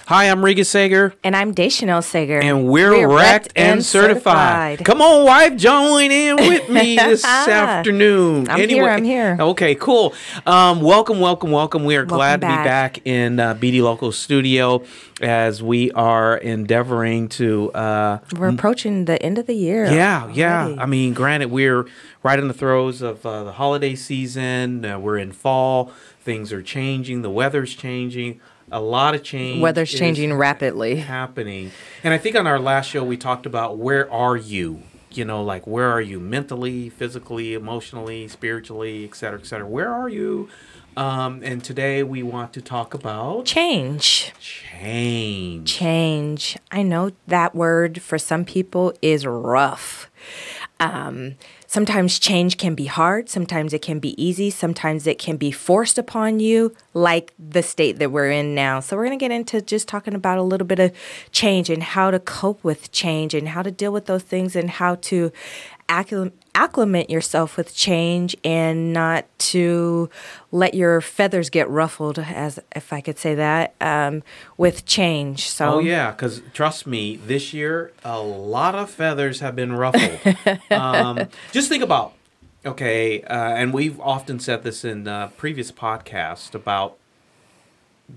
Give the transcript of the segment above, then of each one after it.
Hi, I'm Regas Sager. And I'm Deshanel Sager. And we're wrecked and certified. Come on, wife, join in with me this afternoon. I'm here. Okay, cool. Welcome. We are glad to be back in BD Local Studio as we are endeavoring to... we're approaching the end of the year. Yeah. Already. I mean, granted, we're right in the throes of the holiday season. We're in fall. Things are changing. The weather's changing. A lot of change. Weather's changing rapidly. Happening. And I think on our last show, we talked about where are you? You know, like where are you mentally, physically, emotionally, spiritually, et cetera, et cetera. Where are you? And today we want to talk about... Change. I know that word for some people is rough. Sometimes change can be hard. Sometimes it can be easy. Sometimes it can be forced upon you, like the state that we're in now. So we're going to get into just talking about a little bit of change and how to cope with change and how to deal with those things and how to acclimate yourself with change and not to let your feathers get ruffled, as if I could say that, with change. So, oh, yeah, because trust me, this year, a lot of feathers have been ruffled. Just think about, and we've often said this in previous podcasts about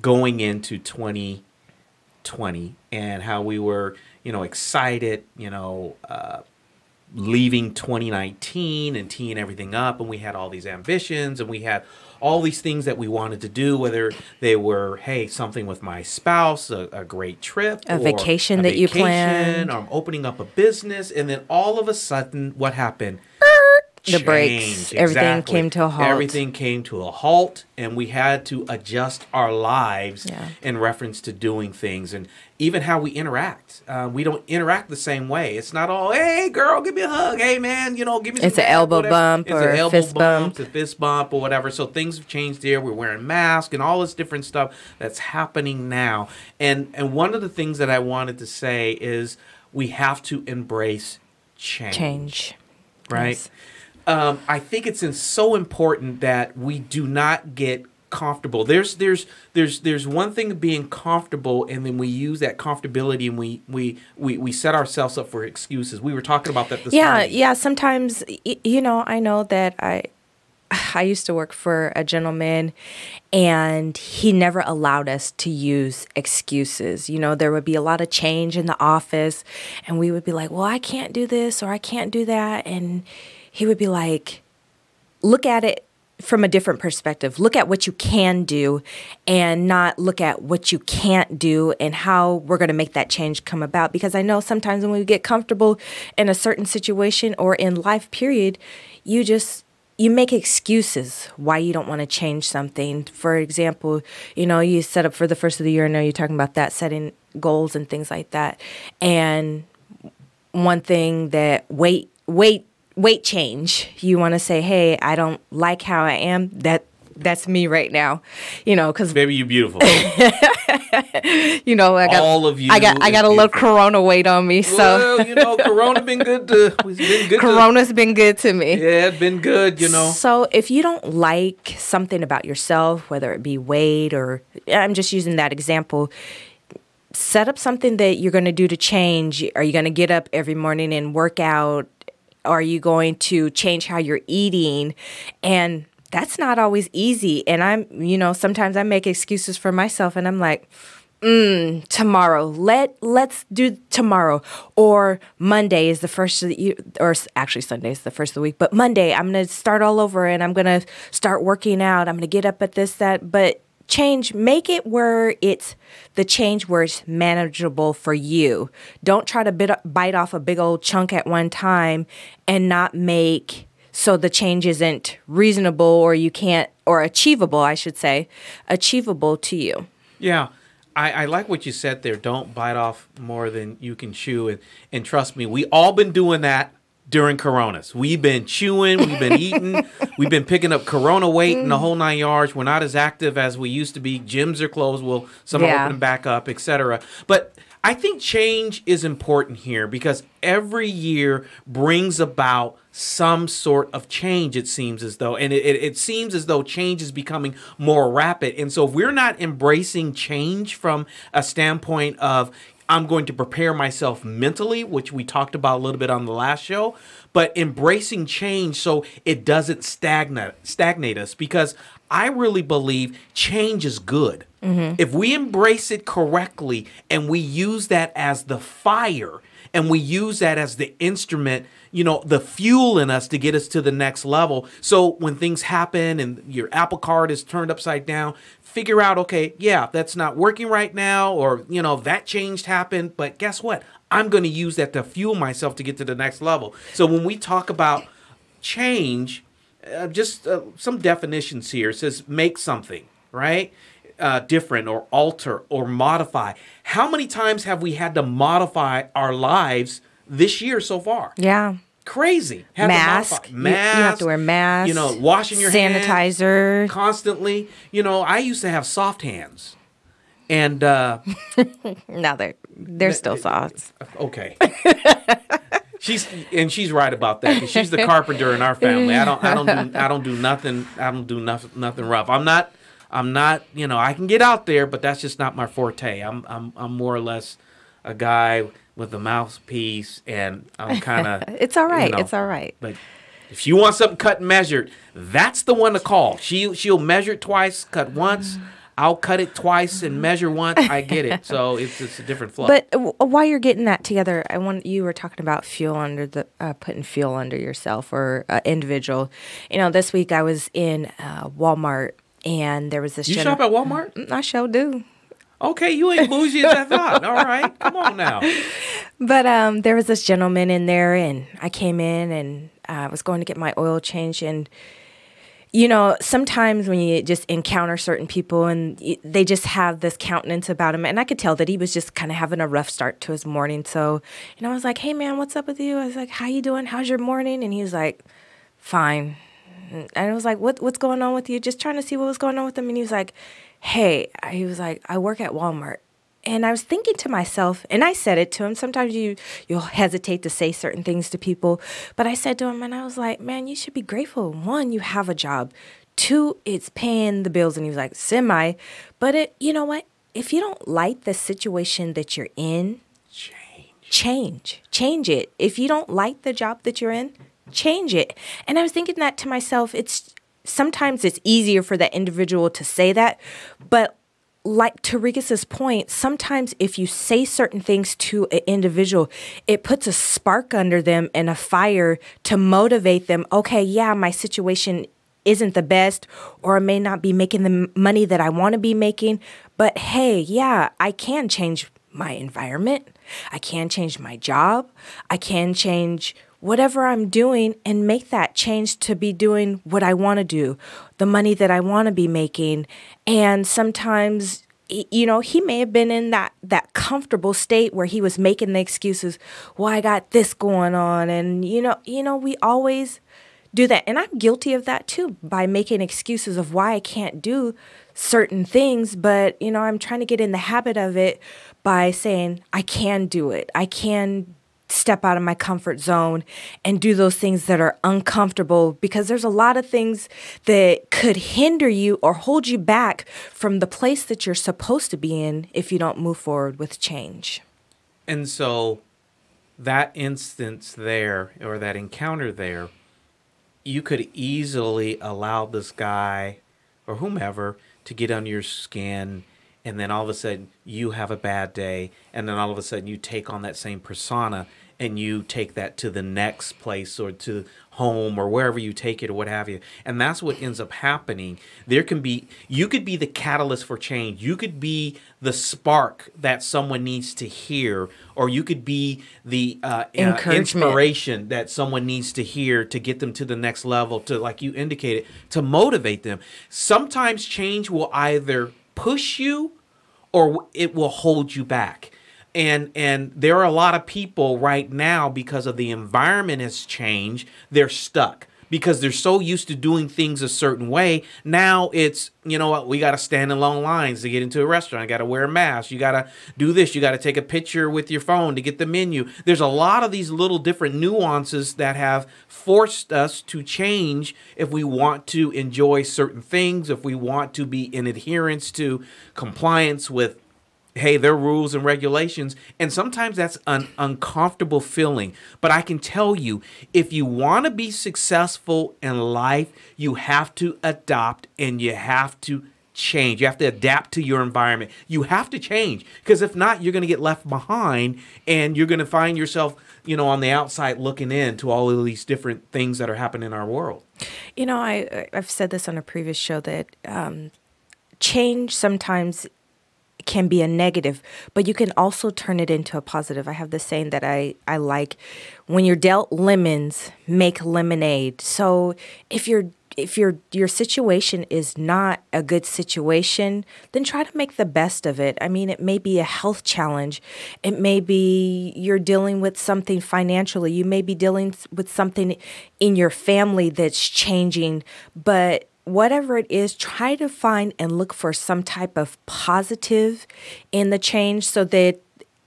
going into 2020 and how we were, excited, leaving 2019 and teeing everything up, and we had all these ambitions and we had all these things that we wanted to do, whether they were, hey, something with my spouse, a great trip, a vacation that you planned, or I'm opening up a business, and then all of a sudden, what happened? The brakes. Everything came to a halt. Everything came to a halt, and we had to adjust our lives in reference to doing things, and even how we interact. We don't interact the same way. It's not all, hey, girl, give me a hug. Hey, man, give me some... It's an elbow bump or a fist bump. It's a fist bump or whatever. So things have changed there. We're wearing masks and all this different stuff that's happening now. And one of the things that I wanted to say is we have to embrace change. Right? Yes. I think it's so important that we do not get comfortable. There's one thing of being comfortable, and then we use that comfortability and we set ourselves up for excuses. We were talking about that this morning. Yeah. Sometimes, I know that I used to work for a gentleman, and he never allowed us to use excuses. There would be a lot of change in the office, and we would be like, well, I can't do this or I can't do that, and he would be like, look at it from a different perspective. Look at what you can do and not look at what you can't do and how we're going to make that change come about. Because I know sometimes when we get comfortable in a certain situation or in life period, you make excuses why you don't want to change something. For example, you set up for the first of the year. I know you're talking about that, setting goals and things like that. And one thing that weight change, you want to say, hey, I don't like how I am. That's me right now, because baby, you beautiful. All of you. I got a little Corona weight on me, so Corona been good. Corona's been good to me. Yeah, it's been good. So if you don't like something about yourself, whether it be weight or, I'm just using that example, set up something that you're going to do to change. Are you going to get up every morning and work out? Are you going to change how you're eating? And that's not always easy. And sometimes I make excuses for myself, and I'm like, tomorrow, let's do tomorrow. Or Monday is the first of the, or actually Sunday is the first of the week, but Monday I'm going to start all over and I'm going to start working out. I'm going to get up at this, that, but change, make it where it's the change where it's manageable for you. Don't try to bite off a big old chunk at one time and not make so the change isn't reasonable or you can't, or achievable, I should say, achievable to you. Yeah. I like what you said there. Don't bite off more than you can chew. And trust me, we all been doing that during Coronas. We've been chewing, we've been eating, we've been picking up Corona weight in the whole 9 yards. We're not as active as we used to be. Gyms are closed. Some are opening back up, etc. But I think change is important here because every year brings about some sort of change, it seems as though. And it seems as though change is becoming more rapid. And so if we're not embracing change from a standpoint of, I'm going to prepare myself mentally, which we talked about a little bit on the last show, but embracing change so it doesn't stagnate us, because I really believe change is good. If we embrace it correctly and we use that as the fire and we use that as the instrument, the fuel in us to get us to the next level. So when things happen and your apple cart is turned upside down, figure out, okay, yeah, that's not working right now, or, that change happened, but guess what? I'm going to use that to fuel myself to get to the next level. So when we talk about change, just some definitions here. It says make something, right? Different, or alter, or modify. How many times have we had to modify our lives this year so far? Yeah. Crazy. Mask. You have to wear mask. Washing your hands. Sanitizer. Constantly. I used to have soft hands. And now they're still soft. Okay. She's right about that. She's the carpenter in our family. I don't do nothing rough. I'm not, I can get out there, but that's just not my forte. I'm more or less a guy with a mouthpiece, and I'm kind of It's all right. It's all right. But if you want something cut and measured, that's the one to call. She'll measure it twice, cut once. I'll cut it twice and measure once. I get it. So it's a different flow. But while you're getting that together, you were talking about fuel under putting fuel under yourself or individual. This week I was in Walmart, and there was this. You shop at Walmart? I sure do. Okay, you ain't bougie as I thought. All right, come on now. But there was this gentleman in there, and I came in, and I was going to get my oil change, and sometimes when you just encounter certain people and they just have this countenance about him, and I could tell that he was just kind of having a rough start to his morning. So, I was like, "Hey, man, what's up with you?" I was like, "How you doing? How's your morning?" And he was like, "Fine." And I was like, "What's going on with you?" Just trying to see what was going on with him. And he was like, "Hey," he was like, "I work at Walmart." And I was thinking to myself, and I said it to him. Sometimes you'll hesitate to say certain things to people. But I said to him, and I was like, "Man, you should be grateful. One, you have a job. Two, it's paying the bills." And he was like, "Semi." But you know what? If you don't like the situation that you're in, change it. If you don't like the job that you're in, change it. And I was thinking that to myself. Sometimes it's easier for that individual to say that, but like to Regas's point, sometimes if you say certain things to an individual, it puts a spark under them and a fire to motivate them. Okay, yeah, my situation isn't the best, or I may not be making the money that I want to be making, but hey, yeah, I can change my environment. I can change my job. I can change whatever I'm doing and make that change to be doing what I want to do, the money that I want to be making. And sometimes, he may have been in that comfortable state where he was making the excuses, well, I got this going on. And, we always do that. And I'm guilty of that too, by making excuses of why I can't do certain things. But, I'm trying to get in the habit of it by saying I can do it. I can step out of my comfort zone and do those things that are uncomfortable, because there's a lot of things that could hinder you or hold you back from the place that you're supposed to be in if you don't move forward with change. And so that instance there, or that encounter there, you could easily allow this guy or whomever to get under your skin, and then all of a sudden you have a bad day, and then all of a sudden you take on that same persona and you take that to the next place or to home or wherever you take it or what have you. And that's what ends up happening. You could be the catalyst for change. You could be the spark that someone needs to hear, or you could be the inspiration that someone needs to hear to get them to the next level, to, like you indicated, to motivate them. Sometimes change will either push you or it will hold you back. And there are a lot of people right now, because of the environment has changed, they're stuck. because they're so used to doing things a certain way. Now it's, you know what, we got to stand in long lines to get into a restaurant. I got to wear a mask. You got to do this. You got to take a picture with your phone to get the menu. There's a lot of these little different nuances that have forced us to change if we want to enjoy certain things, if we want to be in adherence to compliance with, hey, their rules and regulations. And sometimes that's an uncomfortable feeling. But I can tell you, if you want to be successful in life, you have to adopt and you have to change. You have to adapt to your environment. You have to change, because if not, you're going to get left behind and you're going to find yourself, you know, on the outside looking in to all of these different things that are happening in our world. You know, I've said this on a previous show that change sometimes can be a negative, but you can also turn it into a positive. I have this saying that I like: when you're dealt lemons, make lemonade. So if your situation is not a good situation, then try to make the best of it. I mean, it may be a health challenge. It may be you're dealing with something financially. You may be dealing with something in your family that's changing, but whatever it is, try to find and look for some type of positive in the change so that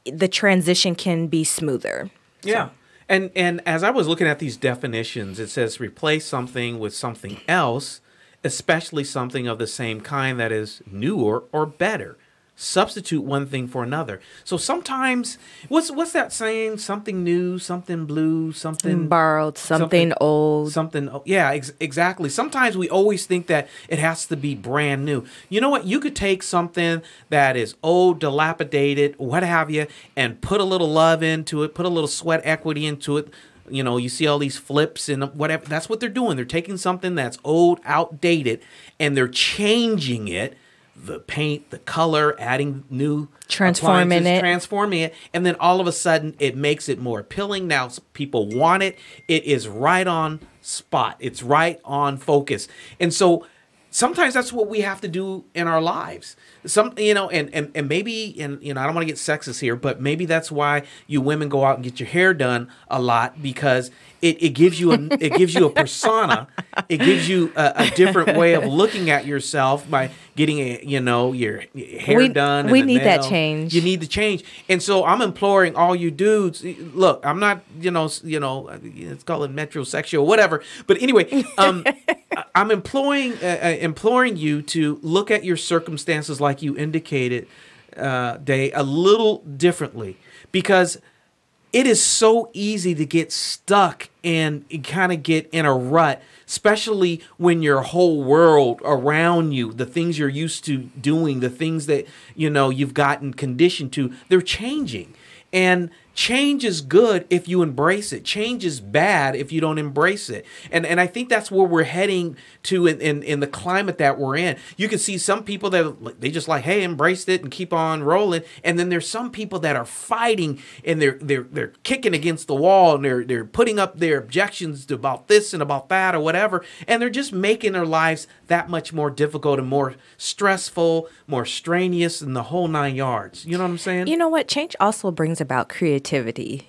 the transition can be smoother. Yeah. And as I was looking at these definitions, it says replace something with something else, especially something of the same kind that is newer or better. Substitute one thing for another. So sometimes, what's that saying? Something new, something blue, something borrowed, something old. Yeah, exactly. Sometimes we always think that it has to be brand new. You know what? You could take something that is old, dilapidated, what have you, and put a little love into it, put a little sweat equity into it. You know, you see all these flips and whatever. That's what they're doing. They're taking something that's old, outdated, and they're changing it. The paint, the color, adding new transforming it, and then all of a sudden it makes it more appealing. Now people want it. It is right on spot. It's right on focus. And so sometimes that's what we have to do in our lives. And maybe, I don't want to get sexist here, but maybe that's why you women go out and get your hair done a lot, because it gives you a persona. It gives you a different way of looking at yourself by getting your hair done. We need that change. You need to change. And so I'm imploring all you dudes. Look, I'm not let's call it metrosexual, whatever. But anyway, I'm imploring you to look at your circumstances, like you indicated, Day, a little differently, because it is so easy to get stuck and kind of get in a rut, especially when your whole world around you, the things you're used to doing, the things that you've gotten conditioned to, they're changing. And change is good if you embrace it. Change is bad if you don't embrace it. And I think that's where we're heading to in the climate that we're in. You can see some people that they just like, hey, embraced it and keep on rolling. And then there's some people that are fighting and they're kicking against the wall and they're putting up their objections about this and about that or whatever. And they're just making their lives that much more difficult and more stressful, more strenuous, and the whole 9 yards. You know what I'm saying? You know what? Change also brings about creativity.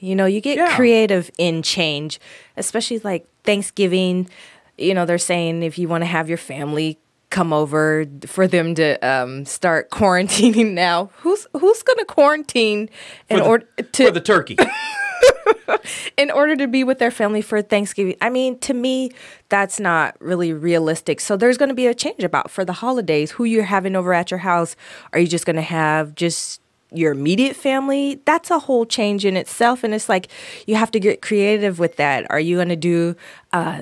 You get creative in change, especially like Thanksgiving. They're saying if you want to have your family come over, for them to start quarantining now. Who's going to quarantine for the turkey? In order to be with their family for Thanksgiving. I mean, to me, that's not really realistic. So there's going to be a change about for the holidays. Who you're having over at your house? Are you just going to have just your immediate family? That's a whole change in itself. And it's like, you have to get creative with that. Are you going to do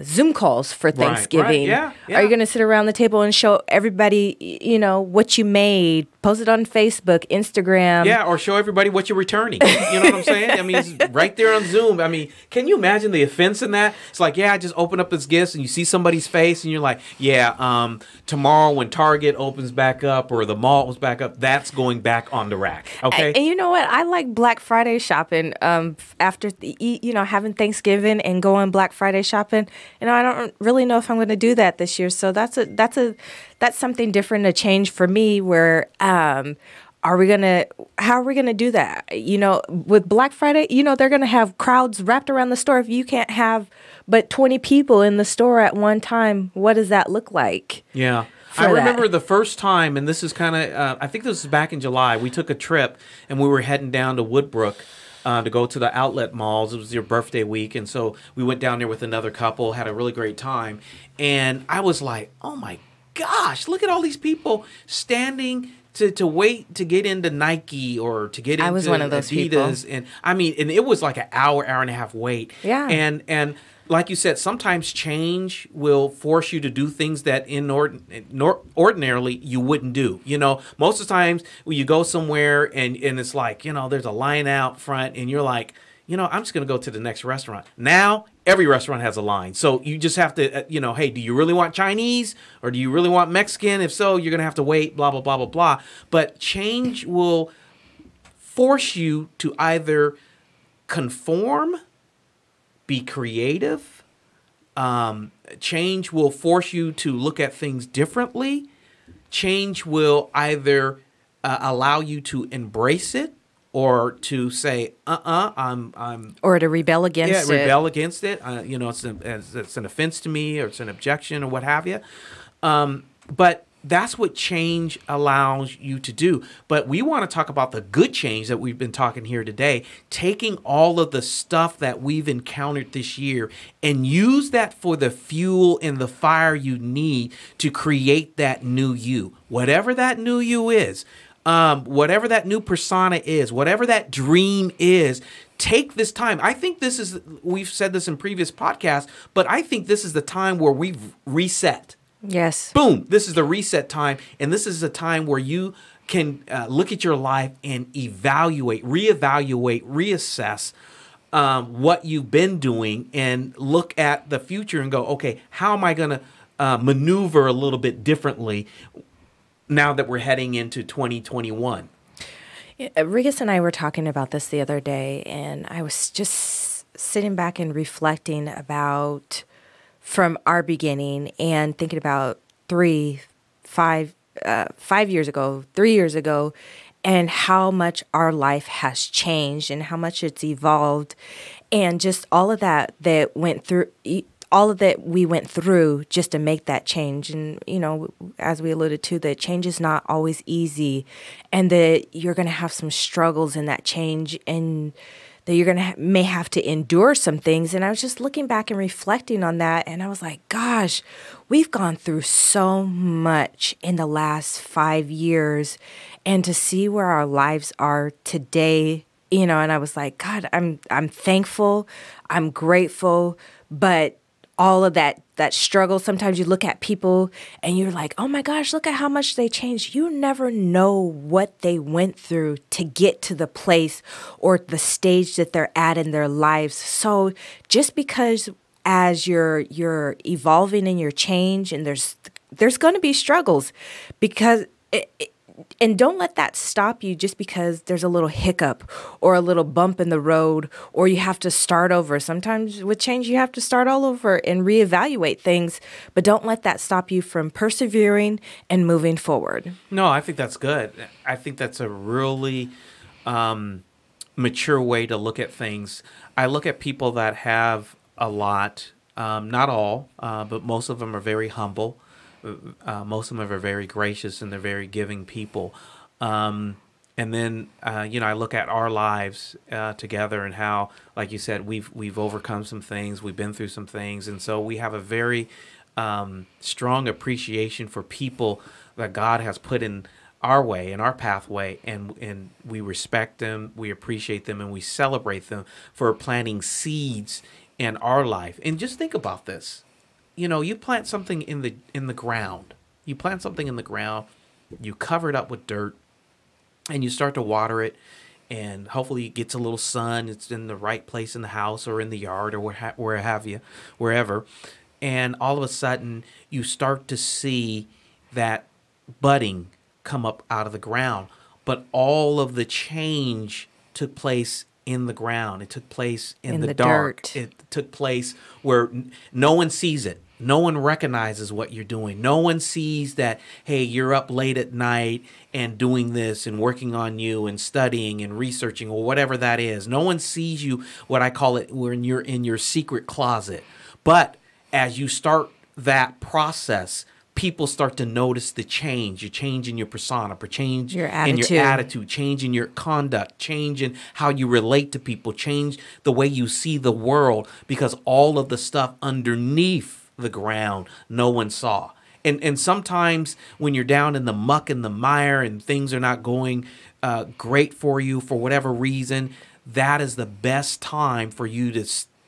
Zoom calls for Thanksgiving? Right. Yeah. Are you going to sit around the table and show everybody, what you made, post it on Facebook, Instagram? Yeah, or show everybody what you're returning. You know what I'm saying? I mean, it's right there on Zoom. I mean, can you imagine the offense in that? It's like, I just open up this gifts and you see somebody's face and you're like, tomorrow when Target opens back up or the mall opens back up, that's going back on the rack. Okay. And you know what? I like Black Friday shopping. After having Thanksgiving and going Black Friday shopping, I don't really know if I'm going to do that this year. So that's something different, a change for me, where how are we gonna do that? With Black Friday, they're gonna have crowds wrapped around the store. If you can't have but 20 people in the store at one time, what does that look like? Yeah. I remember the first time, and this is kind of, I think this was back in July, we took a trip and we were heading down to Woodbrook to go to the outlet malls. It was your birthday week. And so we went down there with another couple, had a really great time. And I was like, oh my gosh, look at all these people standing to wait to get into Nike or to get into I was one of those Adidas. people. And I mean, and it was like an hour and a half wait. Yeah. And like you said, sometimes change will force you to do things that ordinarily you wouldn't do. Most of the times when you go somewhere and it's like, there's a line out front and you're like, I'm just going to go to the next restaurant. Now, every restaurant has a line. So you just have to, hey, do you really want Chinese or do you really want Mexican? If so, you're going to have to wait, blah, blah, blah, blah, blah. But change will force you to either conform, be creative. Change will force you to look at things differently. Change will either allow you to embrace it or to say, I'm or to rebel against it. Yeah, rebel against it. It's an offense to me, or it's an objection, or what have you. But that's what change allows you to do. But we want to talk about the good change that we've been talking here today, taking all of the stuff that we've encountered this year and use that for the fuel and the fire you need to create that new you. Whatever that new you is, whatever that new persona is, whatever that dream is, take this time. I think we've said this in previous podcasts, but I think this is the time where we've reset. Yes. Boom. This is the reset time. And this is a time where you can look at your life and reevaluate, reassess what you've been doing and look at the future and go, okay, how am I going to maneuver a little bit differently now that we're heading into 2021? Regas and I were talking about this the other day, and I was just sitting back and reflecting about from our beginning and thinking about 5 years ago, 3 years ago, and how much our life has changed and how much it's evolved, and just all of that went through. All of that we went through just to make that change. And, as we alluded to, that change is not always easy and that you're going to have some struggles in that change and that you're going to may have to endure some things. And I was just looking back and reflecting on that. And I was like, gosh, we've gone through so much in the last 5 years. And to see where our lives are today, and I was like, God, I'm thankful. I'm grateful. But all of that struggle, sometimes you look at people and you're like, oh my gosh, look at how much they changed. You never know what they went through to get to the place or the stage that they're at in their lives. So just because as you're evolving in your change and there's going to be struggles, because and don't let that stop you just because there's a little hiccup or a little bump in the road or you have to start over. Sometimes with change, you have to start all over and reevaluate things, but don't let that stop you from persevering and moving forward. No, I think that's good. I think that's a really mature way to look at things. I look at people that have a lot, not all, but most of them are very humble. Most of them are very gracious and they're very giving people. And then, I look at our lives together and how, like you said, we've overcome some things, we've been through some things. And so we have a very strong appreciation for people that God has put in our way, in our pathway. And we respect them, we appreciate them, and we celebrate them for planting seeds in our life. And just think about this. You plant something in the ground. You plant something in the ground, you cover it up with dirt, and you start to water it, and hopefully it gets a little sun. It's in the right place in the house or in the yard or wherever. And all of a sudden, you start to see that budding come up out of the ground. But all of the change took place in the ground. It took place in the dark. Dirt. It took place where no one sees it. No one recognizes what you're doing. No one sees that, hey, you're up late at night and doing this and working on you and studying and researching or whatever that is. No one sees you, what I call it, when you're in your secret closet. But as you start that process, people start to notice the change. You change in your persona, change Your in your attitude. attitude, change in your conduct, change in how you relate to people, change the way you see the world, because all of the stuff underneath the ground no one saw. And sometimes when you're down in the muck and the mire and things are not going great for you for whatever reason, that is the best time for you to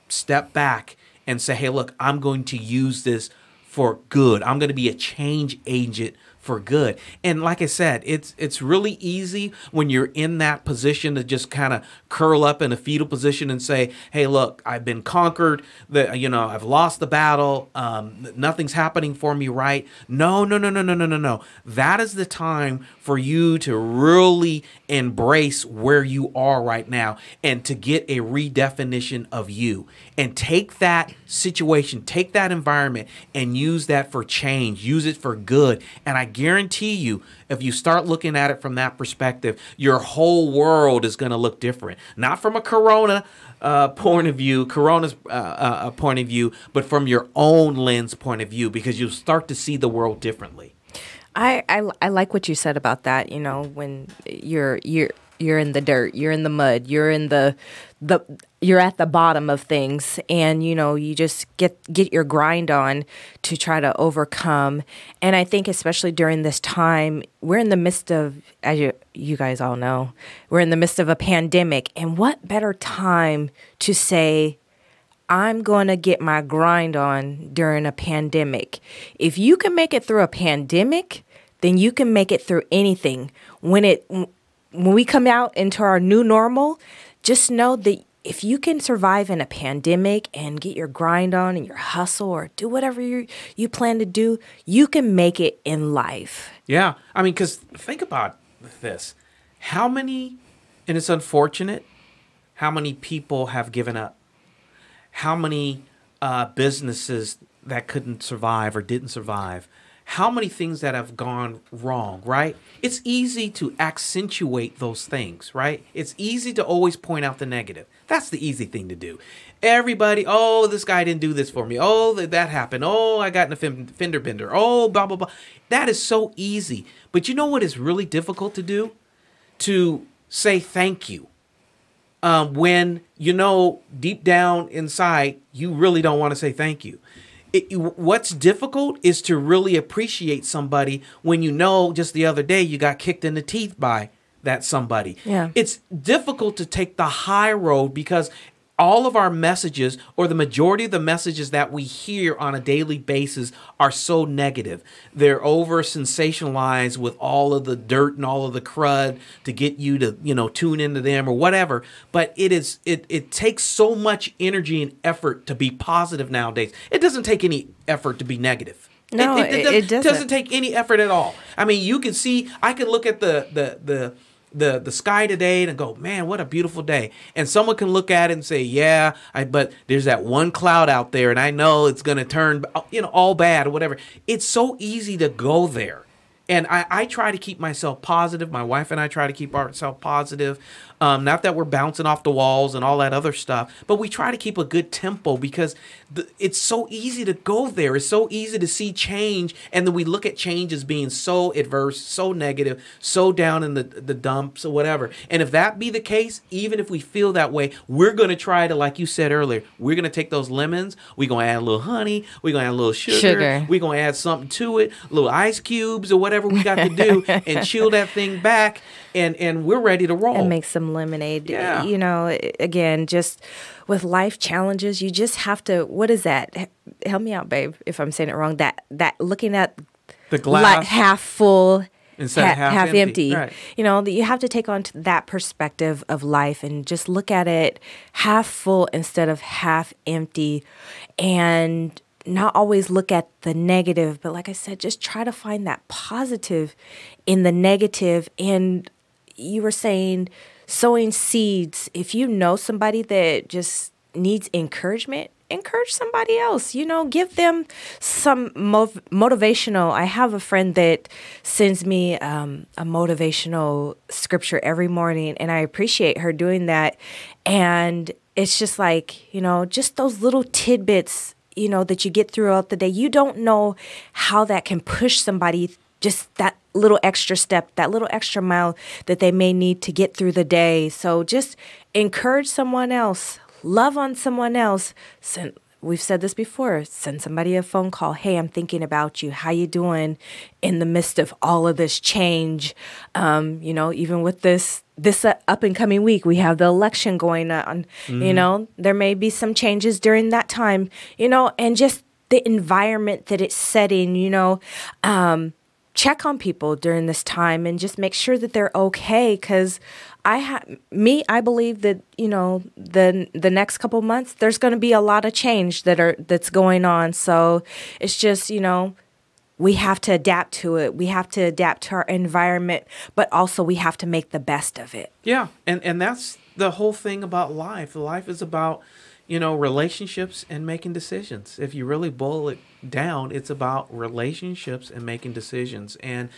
step back and say, hey, look, I'm going to use this for good. I'm going to be a change agent for good. And like I said, it's really easy when you're in that position to just kind of curl up in a fetal position and say, hey, look, I've been conquered. I've lost the battle. Nothing's happening for me, right? No. That is the time for you to really embrace where you are right now and to get a redefinition of you and take that situation, take that environment and use that for change, use it for good. And I guarantee you, if you start looking at it from that perspective, your whole world is going to look different. Not from a corona's point of view, but from your own lens point of view, because you'll start to see the world differently. I like what you said about that. When you're in the dirt, you're in the mud, you're in you're at the bottom of things, and you just get your grind on to try to overcome. And I think especially during this time, we're in the midst of, as you guys all know, we're in the midst of a pandemic. And what better time to say, I'm going to get my grind on during a pandemic. If you can make it through a pandemic, then you can make it through anything. When we come out into our new normal, just know that if you can survive in a pandemic and get your grind on and your hustle or do whatever you plan to do, you can make it in life. Yeah. I mean, because think about this. How many, and it's unfortunate, how many people have given up? How many businesses that couldn't survive or didn't survive? How many things that have gone wrong, right? It's easy to accentuate those things, right? It's easy to always point out the negative. That's the easy thing to do. Everybody, oh, this guy didn't do this for me. Oh, that happened. Oh, I got in a fender bender. Oh, blah, blah, blah. That is so easy. But you know what is really difficult to do? To say thank you. When, deep down inside, you really don't want to say thank you. What's difficult is to really appreciate somebody when just the other day you got kicked in the teeth by that somebody. Yeah. It's difficult to take the high road because all of our messages, or the majority of the messages that we hear on a daily basis, are so negative. They're over sensationalized with all of the dirt and all of the crud to get you to, tune into them or whatever. But it takes so much energy and effort to be positive nowadays. It doesn't take any effort to be negative. No, it doesn't take any effort at all. I mean, you can see, I can look at the sky today and go, man, what a beautiful day. And someone can look at it and say, yeah, but there's that one cloud out there and I know it's going to turn, all bad or whatever. It's so easy to go there. And I try to keep myself positive. My wife and I try to keep ourselves positive. Not that we're bouncing off the walls and all that other stuff, but we try to keep a good tempo because it's so easy to go there. It's so easy to see change. And then we look at change as being so adverse, so negative, so down in the dumps or whatever. And if that be the case, even if we feel that way, we're going to try to, like you said earlier, we're going to take those lemons. We're going to add a little honey. We're going to add a little sugar. We're going to add something to it, little ice cubes or whatever we got to do and chill that thing back. And we're ready to roll. And make some lemonade. Yeah. Again, just with life challenges, you just have to, what is that? Help me out, babe, if I'm saying it wrong. That looking at the glass half full instead of half empty. Right. You have to take on that perspective of life and just look at it half full instead of half empty, and not always look at the negative, but like I said, just try to find that positive in the negative. And you were saying sowing seeds. If you know somebody that just needs encouragement, encourage somebody else, give them some motivational. I have a friend that sends me a motivational scripture every morning, and I appreciate her doing that. And it's just like, just those little tidbits, that you get throughout the day. You don't know how that can push somebody, just that little extra step, that little extra mile that they may need to get through the day. So just encourage someone else, love on someone else. We've said this before, send somebody a phone call. Hey, I'm thinking about you. How you doing in the midst of all of this change? Even with this up and coming week, we have the election going on. There may be some changes during that time, and just the environment that it's setting, check on people during this time and just make sure that they're okay. Because I believe that, the next couple months, there's going to be a lot of change that's going on. So it's just, we have to adapt to it. We have to adapt to our environment, but also we have to make the best of it. Yeah. And that's the whole thing about life. Life is about, relationships and making decisions. If you really boil it down, it's about relationships and making decisions. And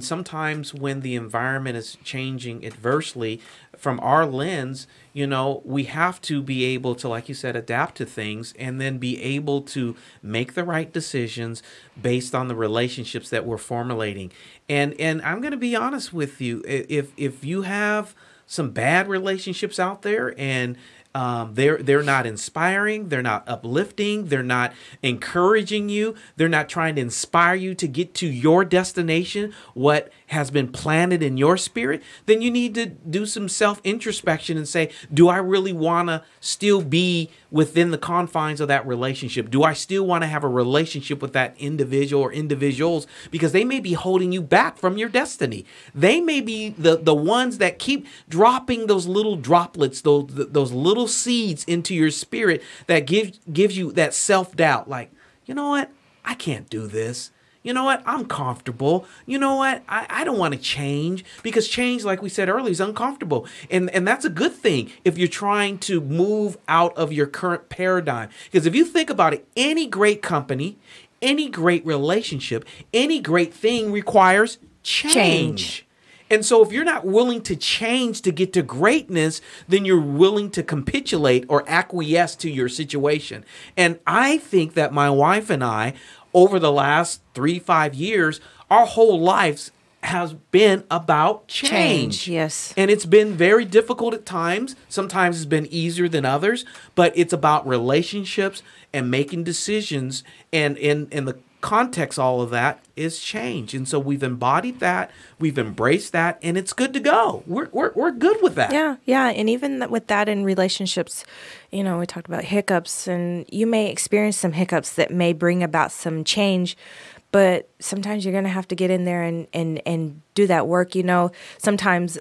sometimes when the environment is changing adversely from our lens, we have to be able to, like you said, adapt to things and then be able to make the right decisions based on the relationships that we're formulating. And I'm going to be honest with you, if you have some bad relationships out there and they're not inspiring, they're not uplifting, they're not encouraging you, they're not trying to inspire you to get to your destination, what has been planted in your spirit, then you need to do some self-introspection and say, do I really want to still be within the confines of that relationship? Do I still want to have a relationship with that individual or individuals? Because they may be holding you back from your destiny. They may be the ones that keep dropping those little droplets, those little seeds into your spirit that gives you that self-doubt. Like, you know what? I can't do this. You know what? I'm comfortable. You know what? I don't want to change, because change, like we said earlier, is uncomfortable. And that's a good thing if you're trying to move out of your current paradigm. Because if you think about it, any great company, any great relationship, any great thing requires change. And so if you're not willing to change to get to greatness, then you're willing to capitulate or acquiesce to your situation. And I think that my wife and I, over the last 3-5 years, our whole lives has been about change. Yes. And it's been very difficult at times. Sometimes it's been easier than others, but it's about relationships and making decisions. And in the context, all of that is change. And so we've embodied that, we've embraced that, and it's good to go. We're good with that. Yeah. And even with that in relationships, we talked about hiccups, and you may experience some hiccups that may bring about some change, but sometimes you're going to have to get in there and do that work. Sometimes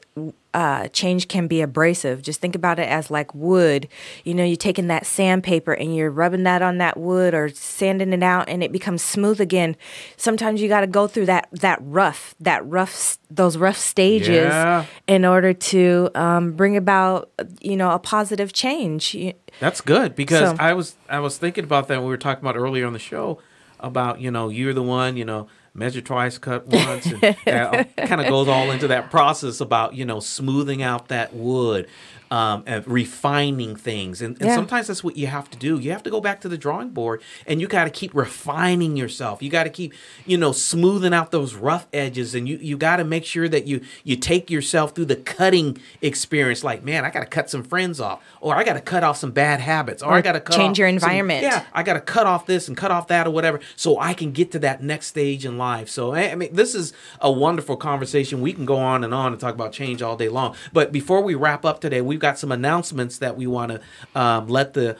change can be abrasive. Just think about it as like wood. You're taking that sandpaper and you're rubbing that on that wood or sanding it out, and it becomes smooth again. Sometimes you got to go through those rough stages in order to bring about, a positive change. That's good, because I was thinking about that when we were talking about earlier on the show about, you're the one, measure twice, cut once, and that kind of goes all into that process about, smoothing out that wood, and refining things. And sometimes that's what you have to do. You have to go back to the drawing board, and you got to keep refining yourself. You got to keep, smoothing out those rough edges, and you got to make sure that you take yourself through the cutting experience. Like, man, I got to cut some friends off, or I got to cut off some bad habits, or I got to change your environment. I got to cut off this and cut off that or whatever, so I can get to that next stage in life. So, I mean, this is a wonderful conversation. We can go on and talk about change all day long. But before we wrap up today, we've got some announcements that we want to let the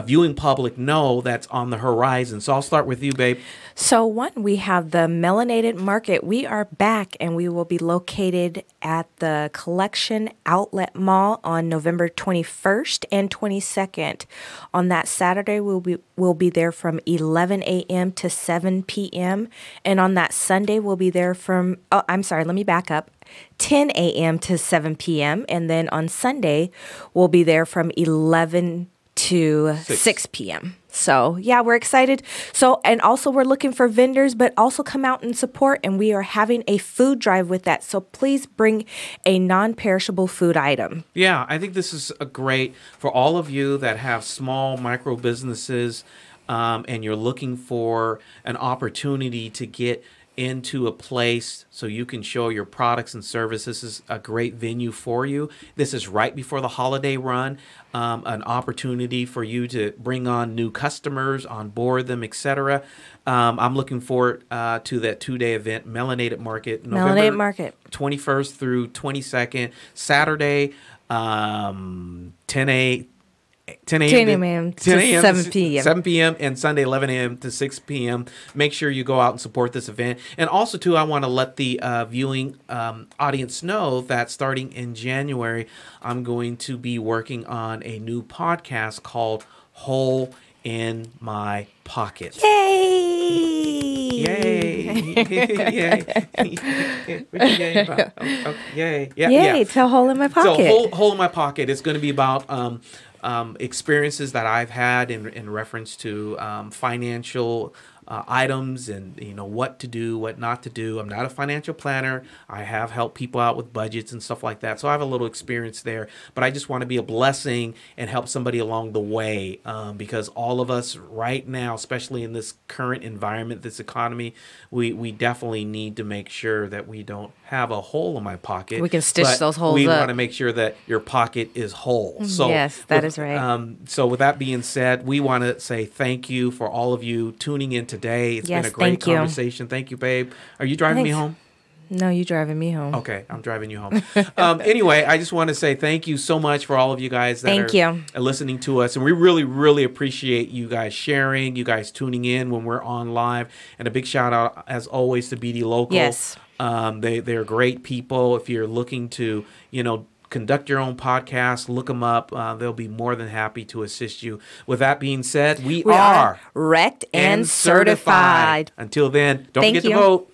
viewing public know that's on the horizon. So I'll start with you, babe. So we have the Melanated Market. We are back, and we will be located at the Collection Outlet Mall on November 21st and 22nd. On that Saturday, we'll be there from 11 a.m. to 7 p.m. And on that Sunday, we'll be there from, let me back up. 10 a.m. to 7 p.m. And then on Sunday, we'll be there from 11 to 6 p.m. So, yeah, we're excited. So, and also we're looking for vendors, but also come out and support. And we are having a food drive with that. So please bring a non-perishable food item. Yeah, I think this is a great for all of you that have small micro businesses and you're looking for an opportunity to get into a place so you can show your products and services. This is a great venue for you. This is right before the holiday run, an opportunity for you to bring on new customers, onboard them, etc. I'm looking forward to that 2-day event, Melanated Market, November 21st through 22nd, Saturday, 10 a.m. to 7 p.m. 7 p.m. and Sunday 11 a.m. to 6 p.m. Make sure you go out and support this event. And also, too, I want to let the viewing audience know that starting in January, I'm going to be working on a new podcast called Hole in My Pocket. Yay! Yay! Yay! Yay! Yay! Tell Hole in My Pocket. So Hole in My Pocket is going to be about experiences that I've had in reference to financial items and what to do, what not to do. I'm not a financial planner. I have helped people out with budgets and stuff like that, so I have a little experience there. But I just want to be a blessing and help somebody along the way because all of us right now, especially in this current environment, this economy, we definitely need to make sure that we don't have a hole in my pocket. We can stitch those holes we up. want to make sure that your pocket is whole. So yes, that is right. So with that being said, we want to say thank you for all of you tuning in today. It's been a great conversation. Thank you, babe. Are you driving me home? No, you driving me home. Okay, I'm driving you home. Anyway, I just want to say thank you so much for all of you guys that are listening to us. And we really, really appreciate you guys sharing, you guys tuning in when we're on live. And a big shout out, as always, to BD Local. Yes. They're great people. If you're looking to, conduct your own podcast, look them up. They'll be more than happy to assist you. With that being said, we are Regged and certified. Until then, don't forget to vote.